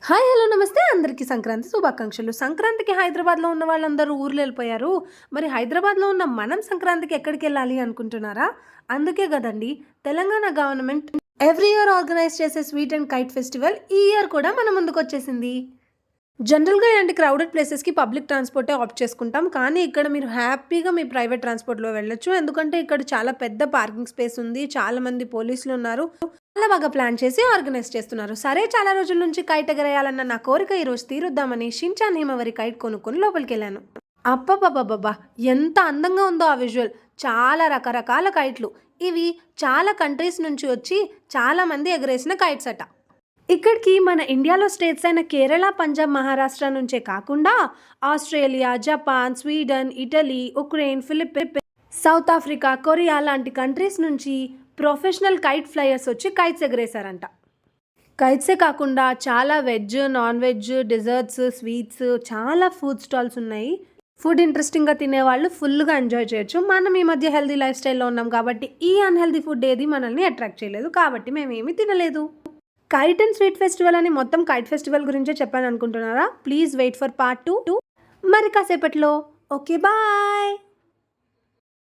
Hi hello నమస్తే అందరికీ సంక్రాంతి శుభాకాంక్షలు. సంక్రాంతికి హైదరాబాద్లో ఉన్న వాళ్ళందరూ ఊర్లు వెళ్ళిపోయారు. మరి హైదరాబాద్లో ఉన్న మనం సంక్రాంతికి ఎక్కడికి వెళ్ళాలి అనుకుంటున్నారా? అందుకే కదండి Telangana government every year organise చేసే స్వీట్ అండ్ కైట్ ఫెస్టివల్ ఈ ఇయర్ కూడా మన ముందుకు వచ్చేసింది. జనరల్‌గా ఇలాంటి క్రౌడెడ్ ప్లేసెస్‌కి పబ్లిక్ ట్రాన్స్‌పోర్టే ఆప్ట్ చేసుకుంటాం. కానీ ఇక్కడ మీరు హ్యాపీగా మీ ప్రైవేట్ ట్రాన్స్‌పోర్ట్‌లో వెళ్ళొచ్చు. ఎందుకంటే ఇక్కడ చాలా పెద్ద పార్కింగ్ స్పేస్ ఉంది. చాలామంది పోలీసులున్నారు. చాలా బాగా ప్లాన్ చేసి ఆర్గనైజ్ చేస్తున్నారు. సరే, చాలా రోజుల నుంచి కైట్ ఎగరేయాలన్న నా కోరిక ఈరోజు తీరుద్దామని షిన్‌చాన్ హిమవరి కైట్ కొనుక్కొని లోపలికెళ్ళాను. అబ్బబ్బబ్బబ్బబ్బా! ఎంత అందంగా ఉందో ఆ విజువల్. చాలా రకరకాల కైట్లు. ఇవి చాలా కంట్రీస్ నుంచి వచ్చి చాలామంది ఎగరేసిన కైట్స్ అట. ఇక్కడికి మన ఇండియాలో స్టేట్స్ అయిన కేరళ, పంజాబ్, మహారాష్ట్ర నుంచే కాకుండా Australia, Japan, Sweden, Italy, Ukraine, Philippines, South Africa, Korea లాంటి కంట్రీస్ నుంచి ప్రొఫెషనల్ కైట్ ఫ్లైయర్స్ వచ్చి కైట్స్ ఎగరేశారంట. కైట్సే కాకుండా చాలా veg, non veg, desserts, sweets, చాలా ఫుడ్ స్టాల్స్ ఉన్నాయి. ఫుడ్ ఇంట్రెస్టింగ్గా తినేవాళ్ళు ఫుల్గా ఎంజాయ్ చేయొచ్చు. మనం ఈ మధ్య హెల్దీ లైఫ్ స్టైల్లో ఉన్నాం కాబట్టి ఈ అన్హెల్దీ ఫుడ్ ఏది మనల్ని అట్రాక్ట్ చేయలేదు, కాబట్టి మేమేమీ తినలేదు. కైట్ అండ్ స్వీట్ ఫెస్టివల్ అని మొత్తం కైట్ ఫెస్టివల్ గురించే చెప్పాను అనుకుంటున్నారా? ప్లీజ్ వెయిట్ ఫర్ పార్ట్ 2 మరి కాసేపట్లో. Okay, bye.